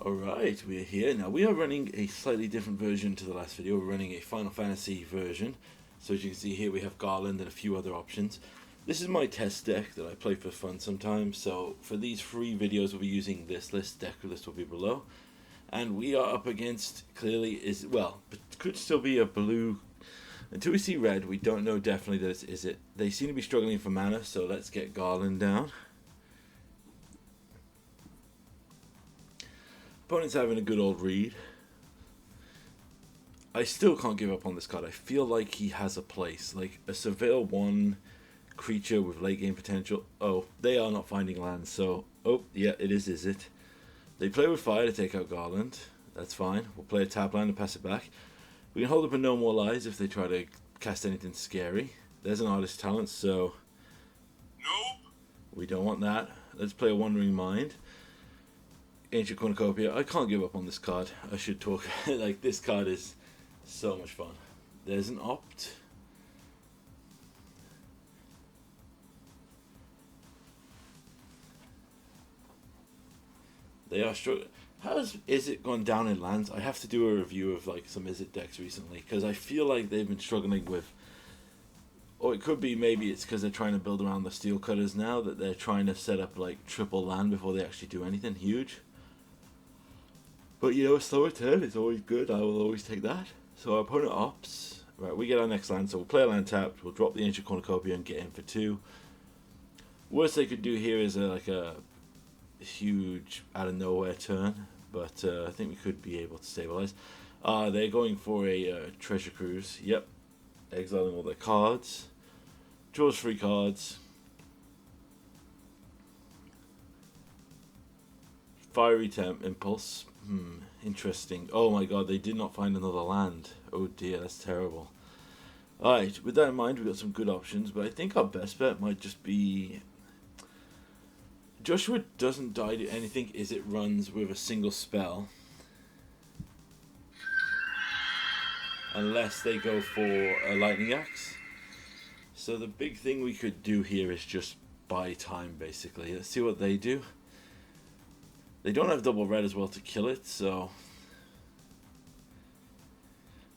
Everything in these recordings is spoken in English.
Alright, we are here. Now we are running a slightly different version to the last video. We're running a Final Fantasy version. So as you can see here we have Garland and a few other options. This is my test deck that I play for fun sometimes. So for these free videos we'll be using this list. Deck list will be below. And we are up against, clearly, but could still be a blue. Until we see red, we don't know definitely that it's Izzet. They seem to be struggling for mana, so let's get Garland down. Opponent's having a good old read. I still can't give up on this card. I feel like he has a place. Like a Surveil 1 creature with late game potential. Oh, they are not finding lands, so... Oh, yeah, it is Izzet. They play with fire to take out Garland. That's fine. We'll play a tap land and pass it back. We can hold up a No More Lies if they try to cast anything scary. There's an Artist Talent, so... Nope. We don't want that. Let's play a Wandering Mind. Ancient Cornucopia. I can't give up on this card. I should talk. Like, this card is so much fun. There's an Opt. They are struggling. How's Izzet gone down in lands? I have to do a review of like some Izzet decks recently because I feel like they've been struggling with. Or it could be maybe it's because they're trying to build around the Steel Cutters now, that they're trying to set up like triple land before they actually do anything huge. But you know, a slower turn is always good. I will always take that. So our opponent opts. Right, we get our next land. So we'll play a land tapped. We'll drop the Ancient Cornucopia and get in for 2. Worst they could do here is like a huge out of nowhere turn. But I think we could be able to stabilize. They're going for a Treasure Cruise. Yep. Exiling all their cards. Draws 3 cards. Fiery Temp Impulse. Interesting. Oh my god, they did not find another land. Oh dear, that's terrible. Alright, with that in mind, we've got some good options, but I think our best bet might just be... Joshua doesn't die to anything as it runs with a single spell. Unless they go for a Lightning Axe. So the big thing we could do here is just buy time, basically. Let's see what they do. They don't have double red as well to kill it, so...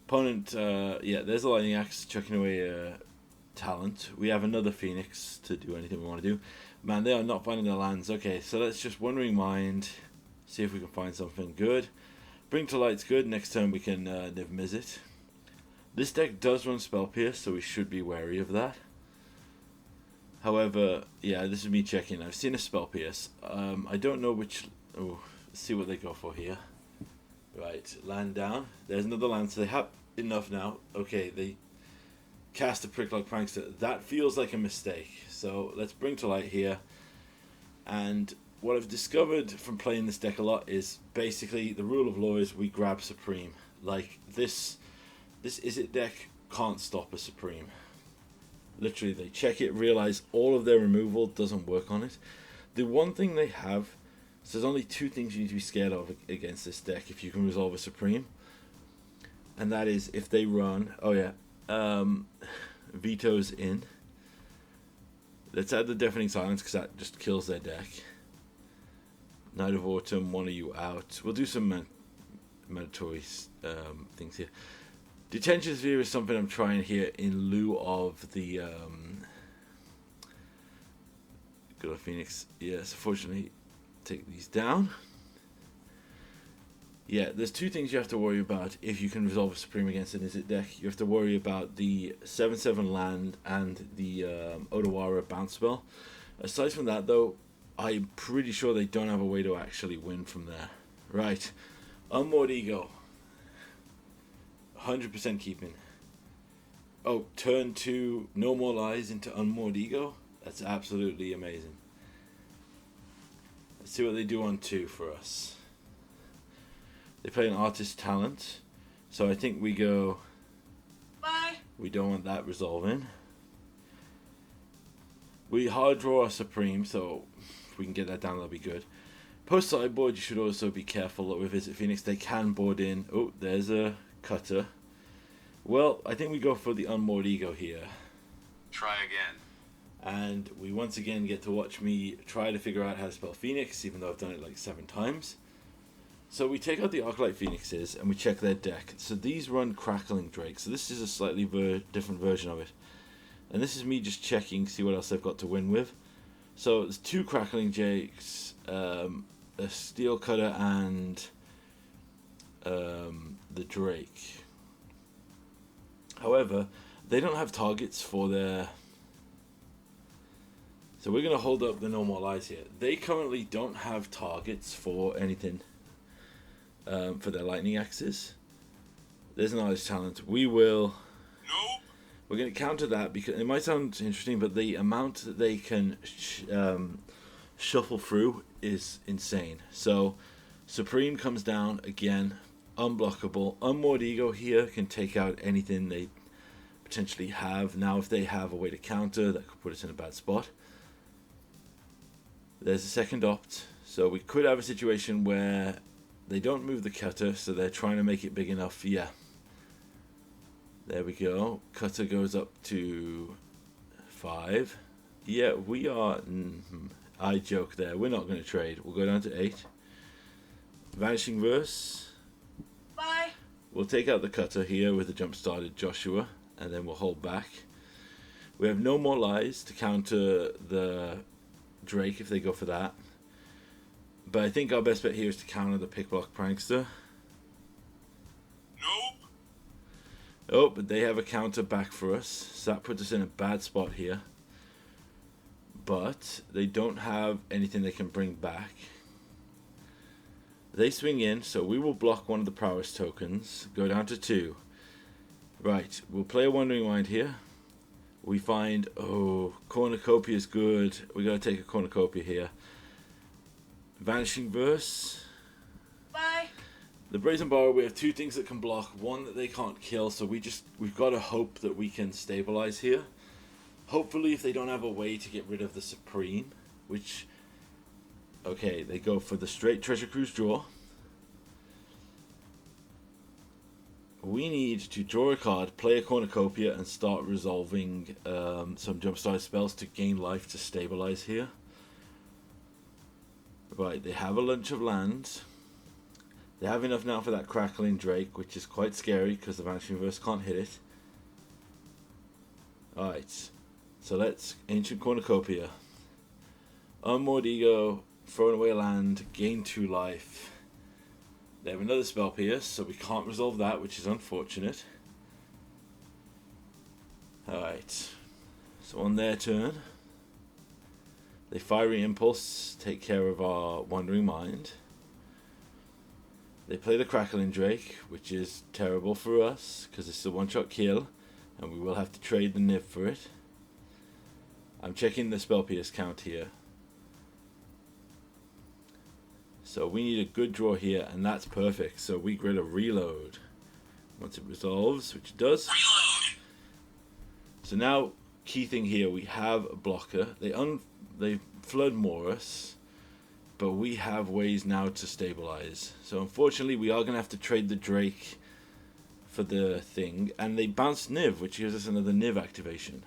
Opponent, yeah, there's a Lightning Axe chucking away a talent. We have another Phoenix to do anything we want to do. Man, they are not finding their lands. Okay, so let's just Wandering Mind, see if we can find something good. Bring to Light's good. Next turn we can Niv Mizzet. This deck does run Spell Pierce, so we should be wary of that. However, yeah, this is me checking. I've seen a Spell Pierce. I don't know which... Oh, let's see what they go for here. Right, land down. There's another land, so they have enough now. Okay, they cast a Pricklock Prankster. That feels like a mistake. So let's bring to light here. And what I've discovered from playing this deck a lot is basically the rule of law is we grab Supreme. Like this Izzet deck can't stop a Supreme. Literally, they check it, realize all of their removal doesn't work on it. The one thing they have, so there's only 2 things you need to be scared of against this deck if you can resolve a Supreme. And that is if they run, Veto's in. Let's add the Deafening Silence because that just kills their deck. Night of Autumn, one of you out. We'll do some mandatory things here. Detention Sphere is something I'm trying here in lieu of the good old Phoenix. Yes, unfortunately, take these down. Yeah, there's 2 things you have to worry about if you can resolve a Supreme against an Izzet deck. You have to worry about the 7/7 land and the Odawara bounce spell. Aside from that, though, I'm pretty sure they don't have a way to actually win from there. Right, Unmoored Ego. 100% keeping. Oh, turn 2, No More Lies into Unmoored Ego? That's absolutely amazing. Let's see what they do on 2 for us. They play an Artist Talent, so I think we go... Bye. We don't want that resolving. We hard draw our Supreme, so if we can get that down, that'll be good. Post sideboard, you should also be careful that with Izzet Phoenix, they can board in... Oh, there's a Cutter. Well, I think we go for the Unmoored Ego here. Try again. And we once again get to watch me try to figure out how to spell Phoenix, even though I've done it like 7 times. So we take out the Arclight Phoenixes and we check their deck. So these run Crackling Drake. So this is a slightly different version of it. And this is me just checking, see what else they've got to win with. So there's 2 Crackling Drakes, a Steel Cutter, and the Drake. However, they don't have targets for their... So we're going to hold up the No More Lies here. They currently don't have targets for anything for their lightning axes. There's an artist talent. We will... Nope. We're going to counter that because it might sound interesting, but the amount that they can shuffle through is insane. So Supreme comes down again, unblockable. Unmoored Ego here can take out anything they potentially have. Now if they have a way to counter, that could put us in a bad spot. There's a second opt, so we could have a situation where they don't move the cutter, so they're trying to make it big enough. Yeah. There we go. Cutter goes up to 5. Yeah, we are... I joke there. We're not going to trade. We'll go down to 8. Vanishing Verse. Bye. We'll take out the cutter here with the jump-started Joshua, and then we'll hold back. We have No More Lies to counter the Drake if they go for that. But I think our best bet here is to counter the Pick Block Prankster. Nope. Oh, but they have a counter back for us, so that puts us in a bad spot here. But they don't have anything they can bring back. They swing in, so we will block one of the prowess tokens, go down to 2. Right, we'll play a Wandering Mind here. We find, oh, Cornucopia is good. We gotta take a Cornucopia here. Vanishing Verse. Bye. The Brazen Borrower, we have 2 things that can block. One that they can't kill, so we've got to hope that we can stabilize here. Hopefully, if they don't have a way to get rid of the Supreme, which... Okay, they go for the straight Treasure Cruise draw. We need to draw a card, play a Cornucopia, and start resolving some Jumpstart spells to gain life to stabilize here. Right, they have a lunch of lands. They have enough now for that Crackling Drake, which is quite scary because the Vanishing Verse can't hit it. Alright, so let's Ancient Cornucopia. Unmoored Ego, thrown away land, gain 2 life. They have another Spell Pierce, so we can't resolve that, which is unfortunate. Alright, so on their turn, they Fiery Impulse, take care of our Wandering Mind. They play the Crackling Drake, which is terrible for us, because it's a one-shot kill, and we will have to trade the Niv for it. I'm checking the Spell Pierce count here. So we need a good draw here, and that's perfect. So we get a reload once it resolves, which it does. Reload. So now, key thing here, we have a blocker. They flood Morus, but we have ways now to stabilize. So unfortunately, we are going to have to trade the Drake for the thing, and they bounce Niv, which gives us another Niv activation.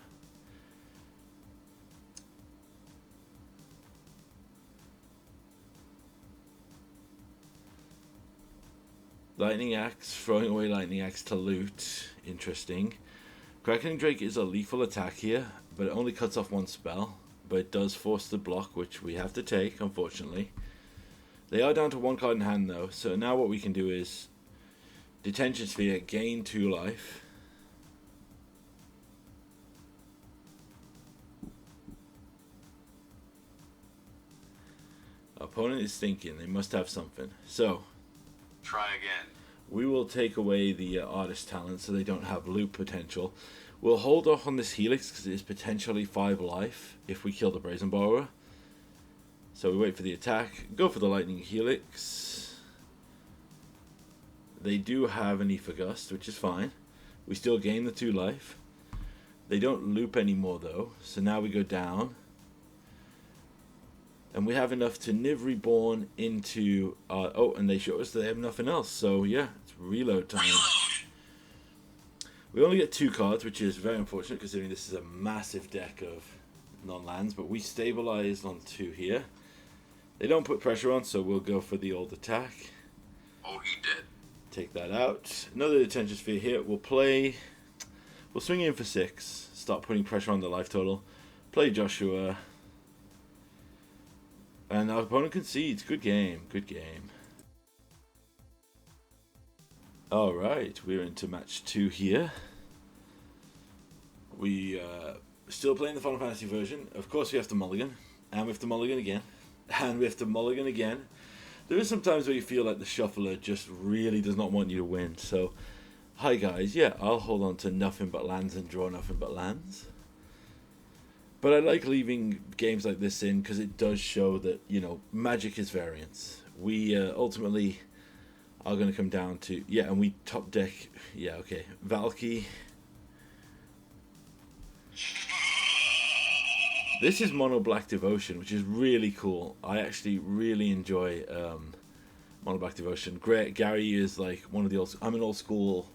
Lightning Axe, throwing away Lightning Axe to loot. Interesting. Crackling Drake is a lethal attack here, but it only cuts off 1 spell. But it does force the block, which we have to take, unfortunately. They are down to 1 card in hand, though. So now what we can do is Detention Sphere, gain 2 life. Our opponent is thinking. They must have something. So... Try again. we will take away the artist talent so they don't have loop potential. We'll hold off on this Helix because it is potentially 5 life if we kill the Brazen Borrower. So we wait for the attack, go for the Lightning Helix. They do have an Aether Gust, which is fine. We still gain the 2 life. They don't loop anymore though, so now we go down. And we have enough to Niv Reborn into... oh, and they show us that they have nothing else. So, yeah, it's reload time. Reload. We only get 2 cards, which is very unfortunate considering this is a massive deck of non-lands. But we stabilized on 2 here. They don't put pressure on, so we'll go for the old attack. Oh, he did. Take that out. Another attention sphere here. We'll swing in for 6. Start putting pressure on the life total. Play Joshua. And our opponent concedes. Good game. Good game. Alright, we're into match 2 here. We still playing the Final Fantasy version. Of course we have to mulligan. And we have to mulligan again. And we have to mulligan again. There is some times where you feel like the shuffler just really does not want you to win. So, hi guys. Yeah, I'll hold on to nothing but lands and draw nothing but lands. But I like leaving games like this in because it does show that, you know, Magic is variance. We ultimately are going to come down to... Yeah, and we top deck... Yeah, okay. Valky. This is Mono Black Devotion, which is really cool. I actually really enjoy Mono Black Devotion. Gary is like one of the old... I'm an old school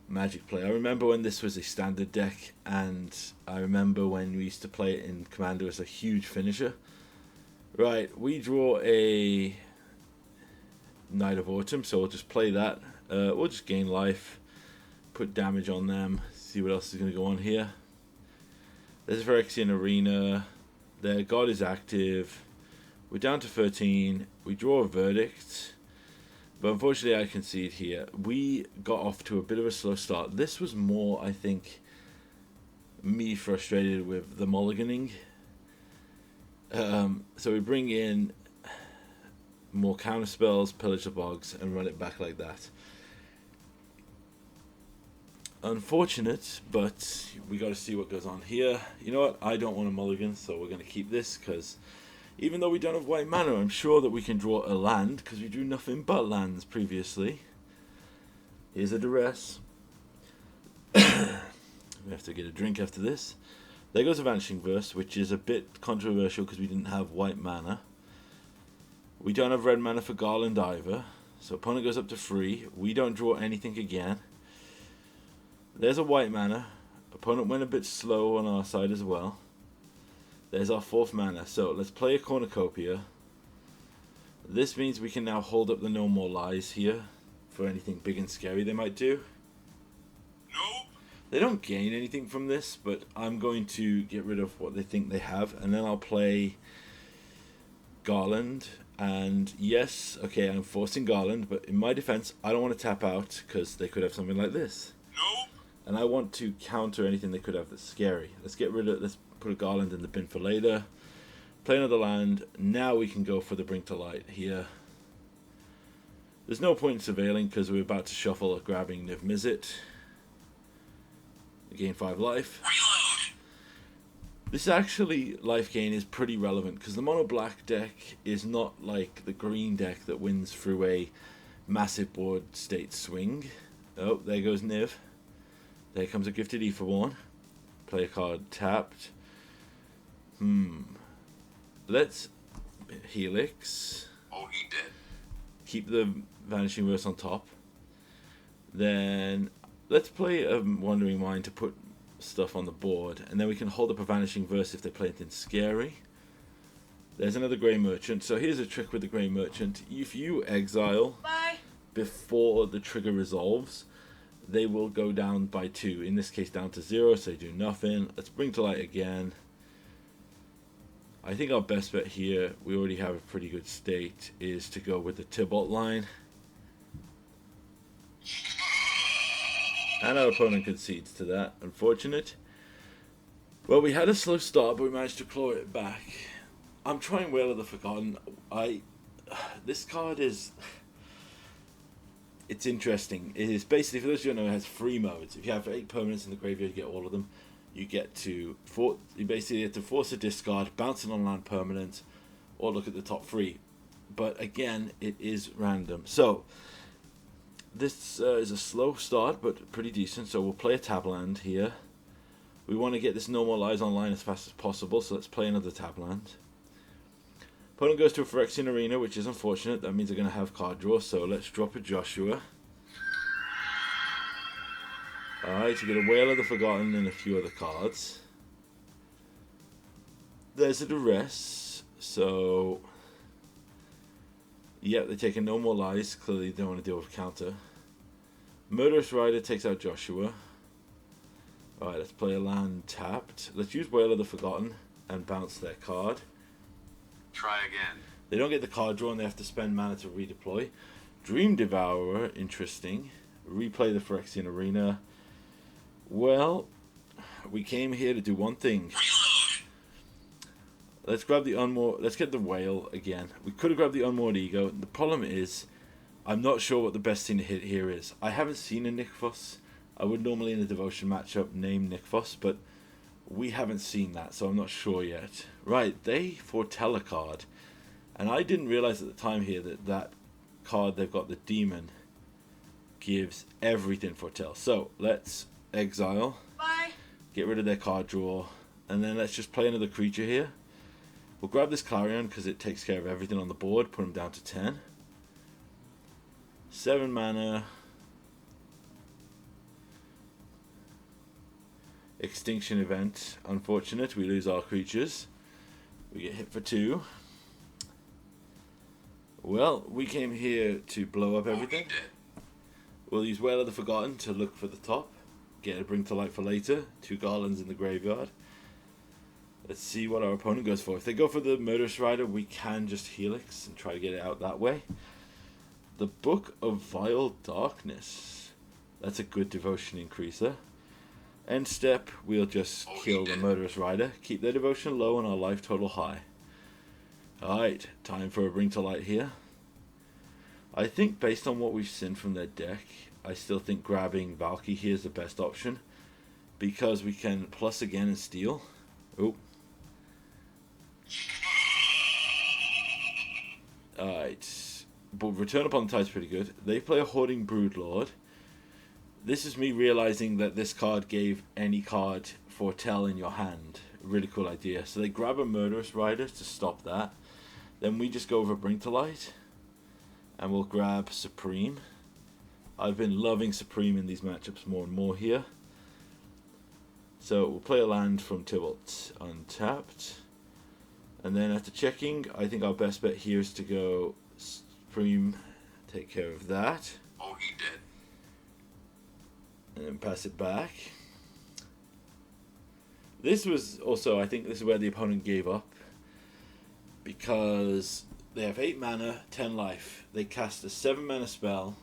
Magic player. I remember when this was a standard deck, and I remember when we used to play it in Commander as a huge finisher. Right, we draw a Knight of Autumn, so we'll just play that. We'll just gain life, put damage on them, see what else is going to go on here. There's Phyrexian Arena. Their God is active. We're down to 13. We draw a Verdict. But unfortunately, I concede here. We got off to a bit of a slow start. This was more, I think, me frustrated with the mulliganing. So we bring in more counterspells, Pillage the Bogs, and run it back like that. Unfortunate, but we got to see what goes on here. You know what? I don't want a mulligan, so we're going to keep this, because even though we don't have white mana, I'm sure that we can draw a land, because we drew nothing but lands previously. Here's a duress. We have to get a drink after this. There goes a Vanishing Verse, which is a bit controversial because we didn't have white mana. We don't have red mana for Garland either, so opponent goes up to 3. We don't draw anything again. There's a white mana. Opponent went a bit slow on our side as well. There's our 4th mana. So let's play a Cornucopia. This means we can now hold up the No More Lies here for anything big and scary they might do. Nope. They don't gain anything from this, but I'm going to get rid of what they think they have, and then I'll play Garland. And yes, okay, I'm forcing Garland, but in my defense, I don't want to tap out because they could have something like this. Nope. And I want to counter anything they could have that's scary. Let's put a Garland in the bin for later. Play another land. Now we can go for the Bring to Light here. There's no point in surveilling because we're about to shuffle grabbing Niv Mizzet. We gain 5 life. Reload. This actually, life gain is pretty relevant because the mono black deck is not like the green deck that wins through a massive board state swing. Oh, there goes Niv. There comes a Gifted Aetherborn. Play a card tapped. Let's Helix. Oh, he did. Keep the Vanishing Verse on top. Then let's play a Wandering Mind to put stuff on the board. And then we can hold up a Vanishing Verse if they play anything scary. There's another Grey Merchant. So here's a trick with the Grey Merchant. If you exile before the trigger resolves, they will go down by 2. In this case, down to 0, so they do nothing. Let's Bring to Light again. I think our best bet here, we already have a pretty good state, is to go with the Tybalt line. And our opponent concedes to that. Unfortunate. Well, we had a slow start, but we managed to claw it back. I'm trying Whale of the Forgotten. This card is... It's interesting. It is basically, for those of you who know, it has 3 modes. If you have 8 permanents in the graveyard, you get all of them. You get to you basically have to force a discard, bounce an on-land permanent, or look at the top 3. But again, it is random. So this is a slow start, but pretty decent. So we'll play a tab land here. We want to get this No More Lies online as fast as possible, so let's play another tab land. Opponent goes to a Phyrexian Arena, which is unfortunate. That means they're going to have card draw, so let's drop a Joshua. Alright, you get a Whale of the Forgotten and a few other cards. There's a Duress, so Yeah, they're taking no more lies. Clearly, they don't want to deal with counter. Murderous Rider takes out Joshua. Alright, let's play a land tapped. Let's use Whale of the Forgotten and bounce their card. Try again. They don't get the card draw and they have to spend mana to redeploy. Dream Devourer, interesting. Replay the Phyrexian Arena. Well, we came here to do one thing. Reload. Let's grab the Unmoored. Let's get the Whale again. We could have grabbed the Unmoored Ego. The problem is, I'm not sure what the best thing to hit here is. I haven't seen a Nykthos. I would normally in a Devotion matchup name Nykthos, but we haven't seen that, so I'm not sure yet. Right, they foretell a card. And I didn't realize at the time here that that card they've got, the Demon, gives everything foretell. So, let's exile. Bye. Get rid of their card draw. And then let's just play another creature here. We'll grab this Clarion because it takes care of everything on the board. Put him down to 10. 7 mana. Extinction Event. Unfortunate. We lose our creatures. We get hit for 2. Well, we came here to blow up everything. We'll use Whale of the Forgotten to look for the top. Get a Bring to Light for later. 2 Garlands in the graveyard. Let's see what our opponent goes for. If they go for the Murderous Rider, we can just Helix and try to get it out that way. The Book of Vile Darkness. That's a good devotion increaser. End step, we'll just kill the Murderous Rider. Keep their devotion low and our life total high. Alright, time for a Bring to Light here. I think based on what we've seen from their deck, I still think grabbing Valky here is the best option. Because we can plus again and steal. Oh. Alright. But Return Upon the Tide is pretty good. They play a Hoarding Broodlord. This is me realizing that this card gave any card foretell in your hand. Really cool idea. So they grab a Murderous Rider to stop that. Then we just go over Bring to Light. And we'll grab Supreme. I've been loving Supreme in these matchups more and more here. So we'll play a land from Tybalt untapped. And then after checking, I think our best bet here is to go Supreme, take care of that. Oh, he did. And then pass it back. This was also, I think this is where the opponent gave up. Because they have 8 mana, 10 life. They cast a 7 mana spell.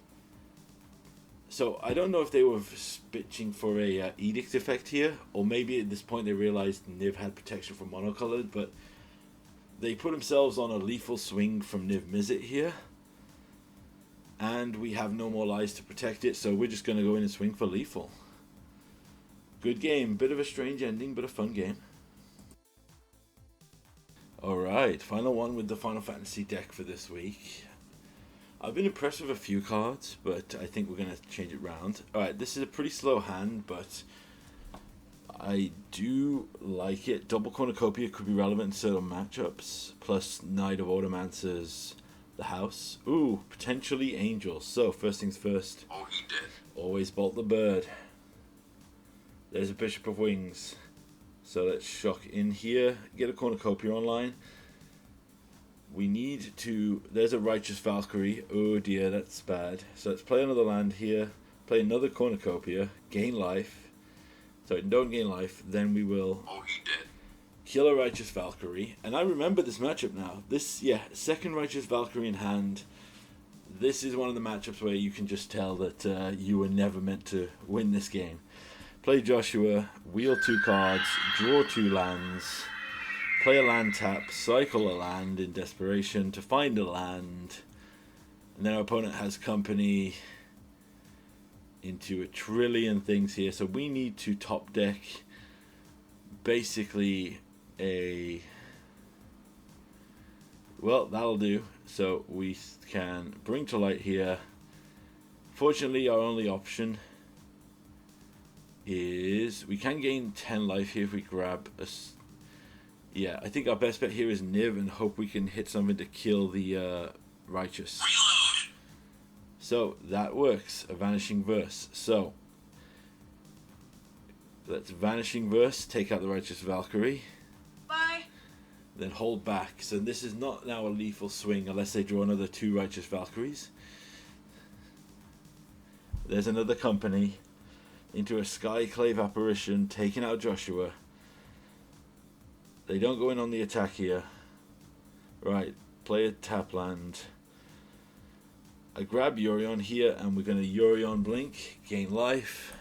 So I don't know if they were bitching for a Edict effect here. Or maybe at this point they realized Niv had protection from monocolored. But they put themselves on a lethal swing from Niv Mizzet here. And we have no more lies to protect it, so we're just going to go in and swing for lethal. Good game. Bit of a strange ending, but a fun game. Alright, final one with the Final Fantasy deck for this week. I've been impressed with a few cards, but I think we're going to change it round. Alright, this is a pretty slow hand, but I do like it. Double Cornucopia could be relevant in certain matchups, plus Knight of Automancers. The house. Ooh, potentially angels. So, first things first. Oh, he did. Always bolt the bird. There's a Bishop of Wings. So let's shock in here. Get a Cornucopia online. We need to... There's a Righteous Valkyrie. Oh dear, that's bad. So let's play another land here. Play another Cornucopia. Gain life. So don't gain life. Then we will... Oh, he did. Kill a Righteous Valkyrie. And I remember this matchup now. This, yeah, second Righteous Valkyrie in hand. This is one of the matchups where you can just tell that you were never meant to win this game. Play Joshua, wheel 2 cards, draw 2 lands, play a land tap, cycle a land in desperation to find a land. And then our opponent has company into a trillion things here. So we need to top deck basically a... Well, that'll do. So we can Bring to Light here. Fortunately, our only option is we can gain 10 life here if we grab a... Yeah, I think our best bet here is Niv and hope we can hit something to kill the Righteous. Reload. So that works. A Vanishing Verse. So let's Vanishing Verse, take out the Righteous Valkyrie. Bye. then hold back. So this is not now a lethal swing unless they draw another 2 Righteous Valkyries. There's another company into a Skyclave Apparition, taking out Joshua. They don't go in on the attack here. Right, play a tap land. I grab Yorion here, and we're going to Yorion Blink, gain life.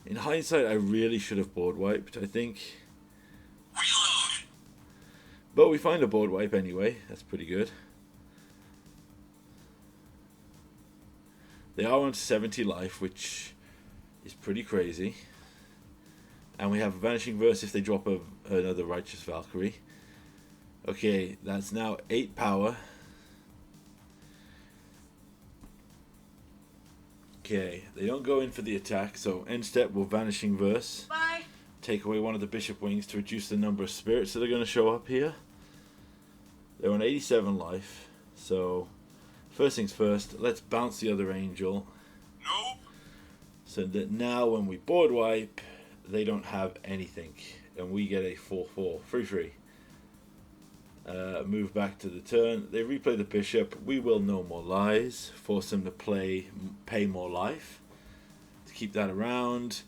In hindsight, I really should have board wiped, I think. Reload. But we find a board wipe anyway. That's pretty good. They are on 70 life, which is pretty crazy. And we have a Vanishing Verse if they drop another Righteous Valkyrie. Okay, that's now 8 power. Okay, they don't go in for the attack, so end step will Vanishing Verse. Bye. Take away one of the Bishop Wings to reduce the number of spirits that are going to show up here. They're on 87 life, so first things first, let's bounce the other angel. Nope. So that now when we board wipe, they don't have anything, and we get a 4/4, free. Move back to the turn. They replay the bishop. We will No More Lies, force them to pay more life to keep that around.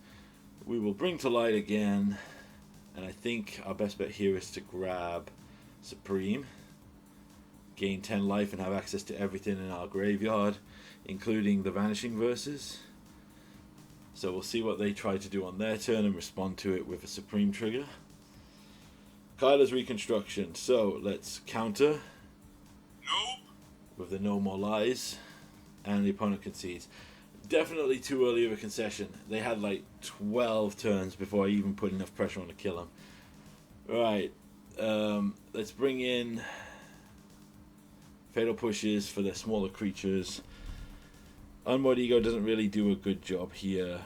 We will bring to light again, and I think our best bet here is to grab Supreme, gain 10 life, and have access to everything in our graveyard, including the Vanishing Verses. So we'll see what they try to do on their turn and respond to it with a Supreme trigger. Kyla's Reconstruction. So let's counter Nope. with the No More Lies, and the opponent concedes. Definitely too early of a concession. They had like 12 turns before I even put enough pressure on to kill them. Right. Let's bring in Fatal Pushes for the smaller creatures. Unmoored Ego doesn't really do a good job here.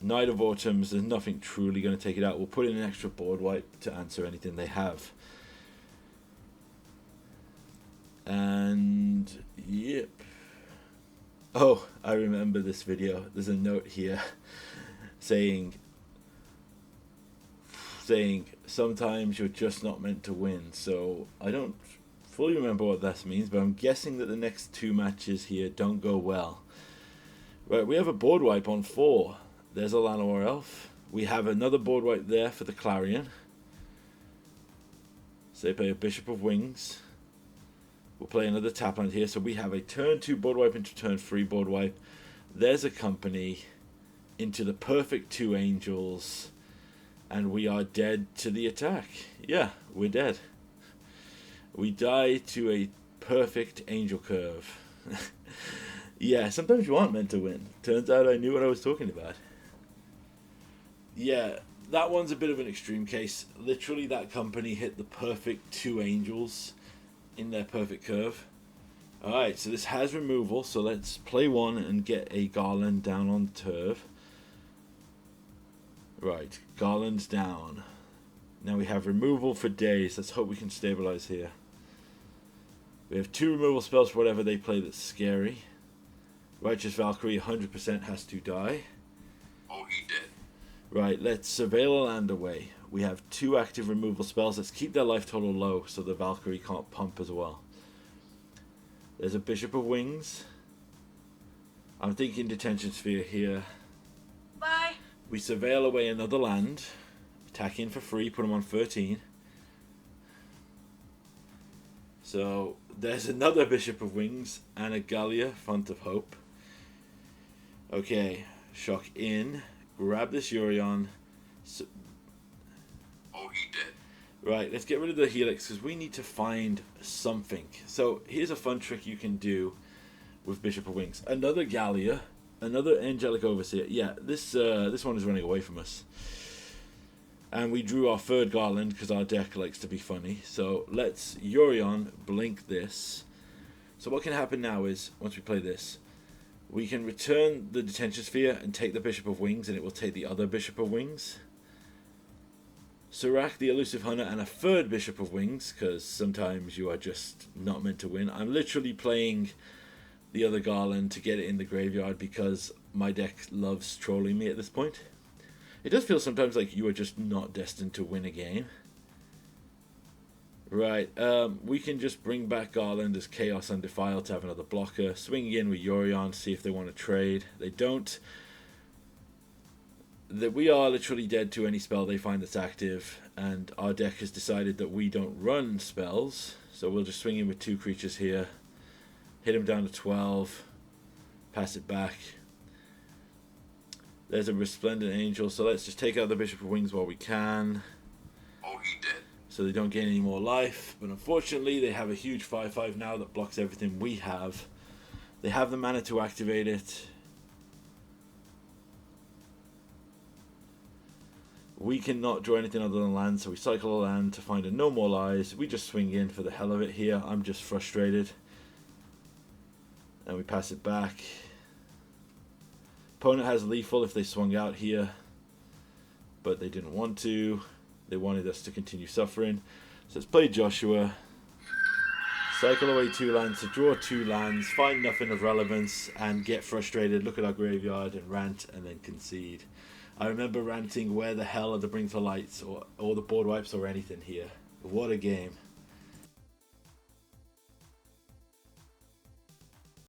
Night of Autumns, there's nothing truly going to take it out. We'll put in an extra board wipe to answer anything they have. And, yep. Oh, I remember this video. There's a note here saying sometimes you're just not meant to win. So I don't fully remember what that means, but I'm guessing that the next 2 matches here don't go well. Right, we have a board wipe on 4. There's a Llanowar Elf. We have another board wipe there for the Clarion. So they play a Bishop of Wings. We'll play another tap land here. So we have a turn 2 board wipe into turn 3 board wipe. There's a company into the perfect 2 angels. And we are dead to the attack. Yeah, we're dead. We die to a perfect angel curve. Yeah, sometimes you aren't meant to win. Turns out I knew what I was talking about. Yeah, that one's a bit of an extreme case. Literally, that company hit the perfect 2 angels in their perfect curve. Alright, so this has removal, so let's play 1 and get a Garland down on turf. Right, Garland's down. Now we have removal for days. Let's hope we can stabilize here. We have 2 removal spells for whatever they play that's scary. Righteous Valkyrie 100% has to die. Oh, he did. Right, let's surveil a land away. We have 2 active removal spells. Let's keep their life total low so the Valkyrie can't pump as well. There's a Bishop of Wings. I'm thinking Detention Sphere here. Bye. We surveil away another land. Attack in for free, put them on 13. So there's another Bishop of Wings and a Gallia, Font of Hope. Okay, shock in. Grab this Yorion. Oh, he did. Right, let's get rid of the Helix because we need to find something. So here's a fun trick you can do with Bishop of Wings. Another Gallia, another Angelic Overseer. Yeah, this one is running away from us. And we drew our 3rd Garland because our deck likes to be funny. So let's Yorion blink this. So what can happen now is, once we play this, we can return the Detention Sphere and take the Bishop of Wings, and it will take the other Bishop of Wings. Serac the Elusive Hunter and a 3rd Bishop of Wings, because sometimes you are just not meant to win. I'm literally playing the other Garland to get it in the graveyard because my deck loves trolling me at this point. It does feel sometimes like you are just not destined to win a game. Right, we can just bring back Garland as Chaos Undefiled to have another blocker. Swing in with Yorion, see if they want to trade. They don't. That we are literally dead to any spell they find that's active, and our deck has decided that we don't run spells, so we'll just swing in with 2 creatures here, hit him down to 12, pass it back. There's a Resplendent Angel, so let's just take out the Bishop of Wings while we can. Oh, he did. So they don't gain any more life, but unfortunately they have a huge 5/5 now that blocks everything we have. They have the mana to activate it. We cannot draw anything other than land, so we cycle a land to find a No More Lies. We just swing in for the hell of it here. I'm just frustrated. And we pass it back. Opponent has lethal if they swung out here, but they didn't want to. They wanted us to continue suffering. So let's play Joshua. Cycle away 2 lands to draw 2 lands, find nothing of relevance, and get frustrated, look at our graveyard and rant, and then concede. I remember ranting, where the hell are the Bring to Lights or the board wipes or anything here? What a game.